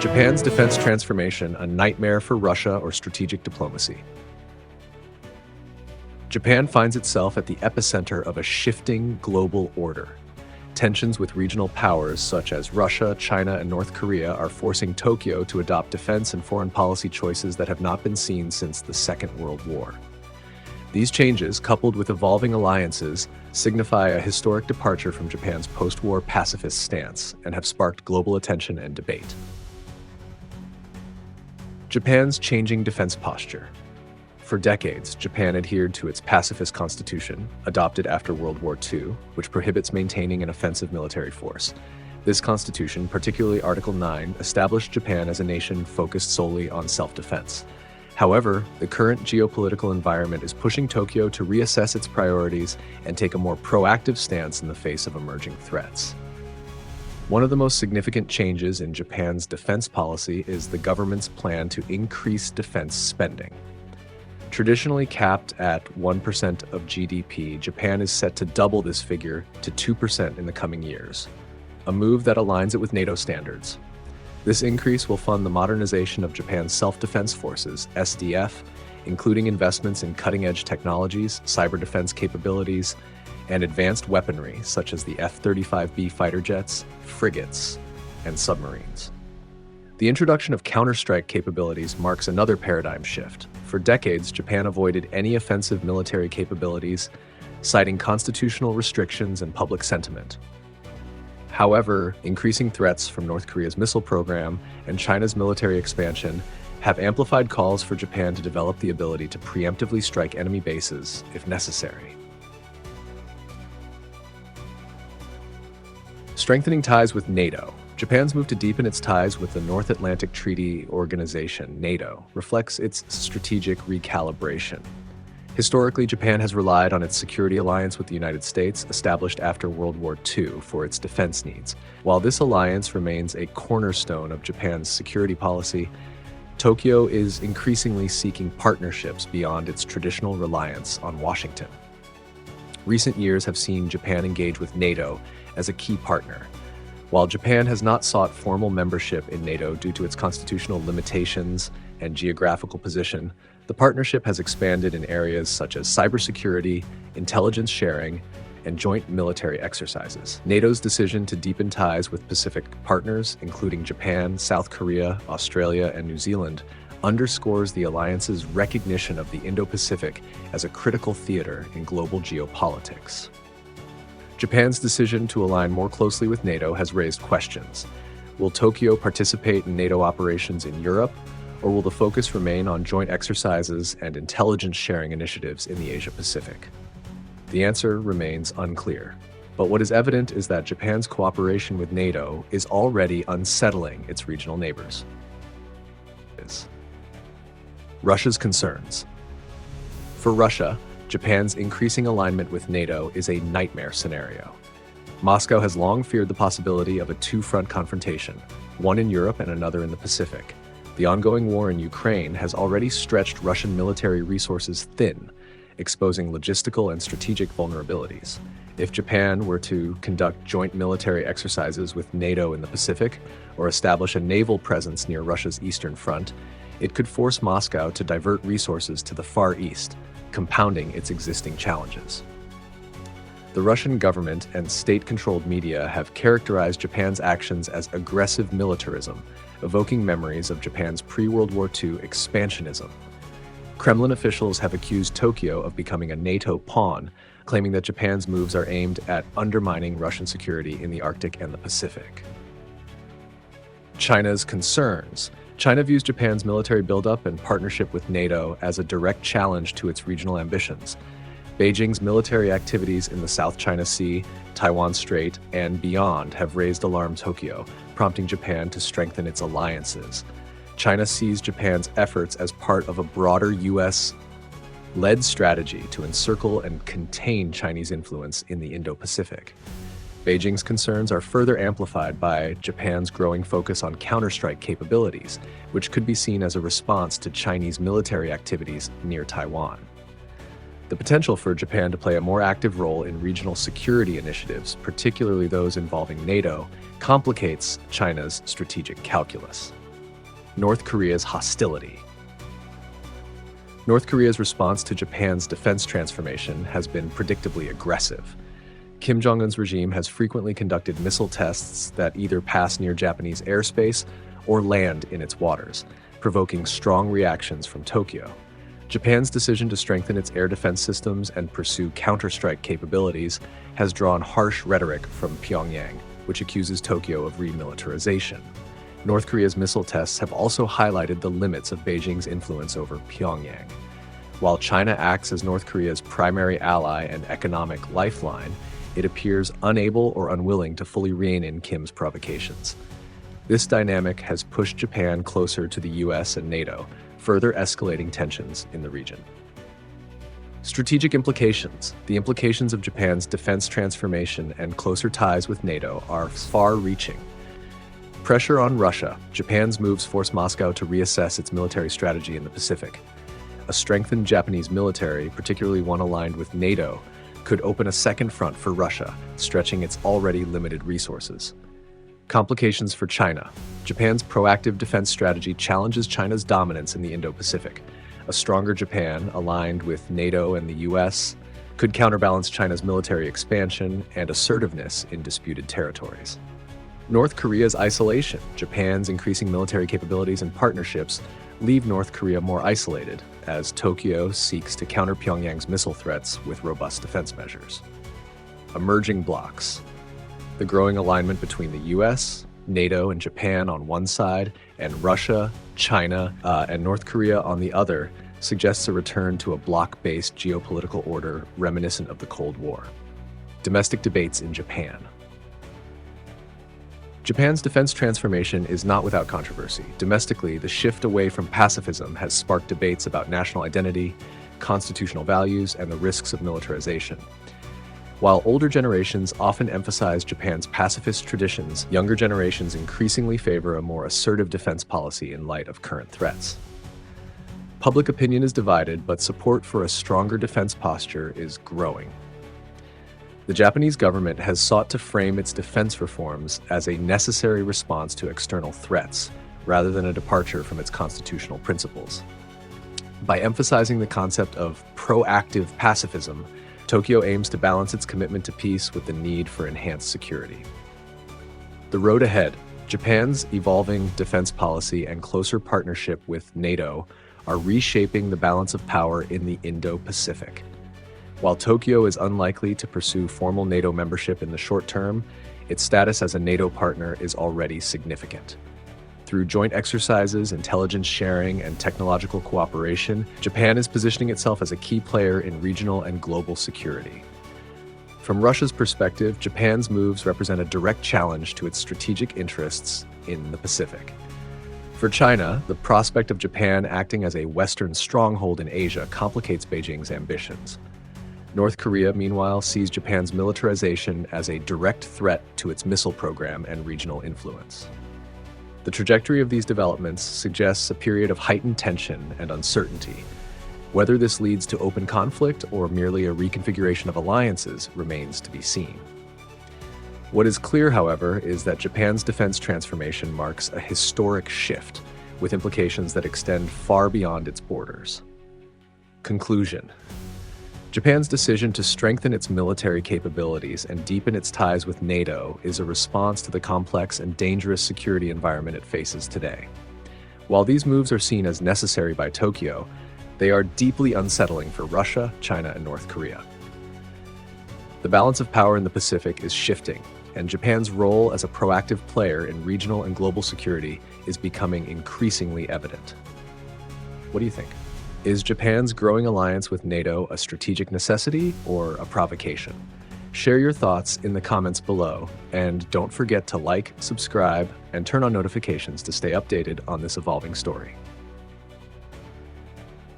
Japan's defense transformation, a nightmare for Russia or strategic diplomacy. Japan finds itself at the epicenter of a shifting global order. Tensions with regional powers such as Russia, China, and North Korea are forcing Tokyo to adopt defense and foreign policy choices that have not been seen since the Second World War. These changes, coupled with evolving alliances, signify a historic departure from Japan's post-war pacifist stance and have sparked global attention and debate. Japan's changing defense posture. For decades, Japan adhered to its pacifist constitution, adopted after World War II, which prohibits maintaining an offensive military force. This constitution, particularly Article 9, established Japan as a nation focused solely on self-defense. However, the current geopolitical environment is pushing Tokyo to reassess its priorities and take a more proactive stance in the face of emerging threats. One of the most significant changes in Japan's defense policy is the government's plan to increase defense spending. Traditionally capped at 1% of GDP, Japan is set to double this figure to 2% in the coming years, a move that aligns it with NATO standards. This increase will fund the modernization of Japan's self-defense forces, SDF, including investments in cutting-edge technologies, cyber defense capabilities, and advanced weaponry such as the F-35B fighter jets, frigates, and submarines. The introduction of counterstrike capabilities marks another paradigm shift. For decades, Japan avoided any offensive military capabilities, citing constitutional restrictions and public sentiment. However, increasing threats from North Korea's missile program and China's military expansion have amplified calls for Japan to develop the ability to preemptively strike enemy bases if necessary. Strengthening ties with NATO. Japan's move to deepen its ties with the North Atlantic Treaty Organization, NATO, reflects its strategic recalibration. Historically, Japan has relied on its security alliance with the United States, established after World War II, for its defense needs. While this alliance remains a cornerstone of Japan's security policy, Tokyo is increasingly seeking partnerships beyond its traditional reliance on Washington. Recent years have seen Japan engage with NATO as a key partner. While Japan has not sought formal membership in NATO due to its constitutional limitations and geographical position, the partnership has expanded in areas such as cybersecurity, intelligence sharing, and joint military exercises. NATO's decision to deepen ties with Pacific partners, including Japan, South Korea, Australia, and New Zealand, underscores the alliance's recognition of the Indo-Pacific as a critical theater in global geopolitics. Japan's decision to align more closely with NATO has raised questions. Will Tokyo participate in NATO operations in Europe, or will the focus remain on joint exercises and intelligence sharing initiatives in the Asia-Pacific? The answer remains unclear. But what is evident is that Japan's cooperation with NATO is already unsettling its regional neighbors. Russia's concerns. For Russia, Japan's increasing alignment with NATO is a nightmare scenario. Moscow has long feared the possibility of a two-front confrontation, one in Europe and another in the Pacific. The ongoing war in Ukraine has already stretched Russian military resources thin, exposing logistical and strategic vulnerabilities. If Japan were to conduct joint military exercises with NATO in the Pacific, or establish a naval presence near Russia's eastern front, it could force Moscow to divert resources to the Far East, compounding its existing challenges. The Russian government and state-controlled media have characterized Japan's actions as aggressive militarism, evoking memories of Japan's pre-World War II expansionism. Kremlin officials have accused Tokyo of becoming a NATO pawn, claiming that Japan's moves are aimed at undermining Russian security in the Arctic and the Pacific. China's concerns. China views Japan's military buildup and partnership with NATO as a direct challenge to its regional ambitions. Beijing's military activities in the South China Sea, Taiwan Strait, and beyond have raised alarm Tokyo, prompting Japan to strengthen its alliances. China sees Japan's efforts as part of a broader U.S.-led strategy to encircle and contain Chinese influence in the Indo-Pacific. Beijing's concerns are further amplified by Japan's growing focus on counterstrike capabilities, which could be seen as a response to Chinese military activities near Taiwan. The potential for Japan to play a more active role in regional security initiatives, particularly those involving NATO, complicates China's strategic calculus. North Korea's hostility. North Korea's response to Japan's defense transformation has been predictably aggressive. Kim Jong-un's regime has frequently conducted missile tests that either pass near Japanese airspace or land in its waters, provoking strong reactions from Tokyo. Japan's decision to strengthen its air defense systems and pursue counterstrike capabilities has drawn harsh rhetoric from Pyongyang, which accuses Tokyo of remilitarization. North Korea's missile tests have also highlighted the limits of Beijing's influence over Pyongyang. While China acts as North Korea's primary ally and economic lifeline, it appears unable or unwilling to fully rein in Kim's provocations. This dynamic has pushed Japan closer to the U.S. and NATO, further escalating tensions in the region. Strategic implications. The implications of Japan's defense transformation and closer ties with NATO are far-reaching. Pressure on Russia. Japan's moves force Moscow to reassess its military strategy in the Pacific. A strengthened Japanese military, particularly one aligned with NATO, could open a second front for Russia, stretching its already limited resources. Complications for China. Japan's proactive defense strategy challenges China's dominance in the Indo-Pacific. A stronger Japan, aligned with NATO and the U.S., could counterbalance China's military expansion and assertiveness in disputed territories. North Korea's isolation. Japan's increasing military capabilities and partnerships leave North Korea more isolated, as Tokyo seeks to counter Pyongyang's missile threats with robust defense measures. Emerging blocs. The growing alignment between the U.S., NATO, and Japan on one side, and Russia, China, and North Korea on the other suggests a return to a bloc-based geopolitical order reminiscent of the Cold War. Domestic debates in Japan. Japan's defense transformation is not without controversy. Domestically, the shift away from pacifism has sparked debates about national identity, constitutional values, and the risks of militarization. While older generations often emphasize Japan's pacifist traditions, younger generations increasingly favor a more assertive defense policy in light of current threats. Public opinion is divided, but support for a stronger defense posture is growing. The Japanese government has sought to frame its defense reforms as a necessary response to external threats, rather than a departure from its constitutional principles. By emphasizing the concept of proactive pacifism, Tokyo aims to balance its commitment to peace with the need for enhanced security. The road ahead. Japan's evolving defense policy and closer partnership with NATO are reshaping the balance of power in the Indo-Pacific. While Tokyo is unlikely to pursue formal NATO membership in the short term, its status as a NATO partner is already significant. Through joint exercises, intelligence sharing, and technological cooperation, Japan is positioning itself as a key player in regional and global security. From Russia's perspective, Japan's moves represent a direct challenge to its strategic interests in the Pacific. For China, the prospect of Japan acting as a Western stronghold in Asia complicates Beijing's ambitions. North Korea, meanwhile, sees Japan's militarization as a direct threat to its missile program and regional influence. The trajectory of these developments suggests a period of heightened tension and uncertainty. Whether this leads to open conflict or merely a reconfiguration of alliances remains to be seen. What is clear, however, is that Japan's defense transformation marks a historic shift, with implications that extend far beyond its borders. Conclusion. Japan's decision to strengthen its military capabilities and deepen its ties with NATO is a response to the complex and dangerous security environment it faces today. While these moves are seen as necessary by Tokyo, they are deeply unsettling for Russia, China, and North Korea. The balance of power in the Pacific is shifting, and Japan's role as a proactive player in regional and global security is becoming increasingly evident. What do you think? Is Japan's growing alliance with NATO a strategic necessity or a provocation? Share your thoughts in the comments below, and don't forget to like, subscribe, and turn on notifications to stay updated on this evolving story.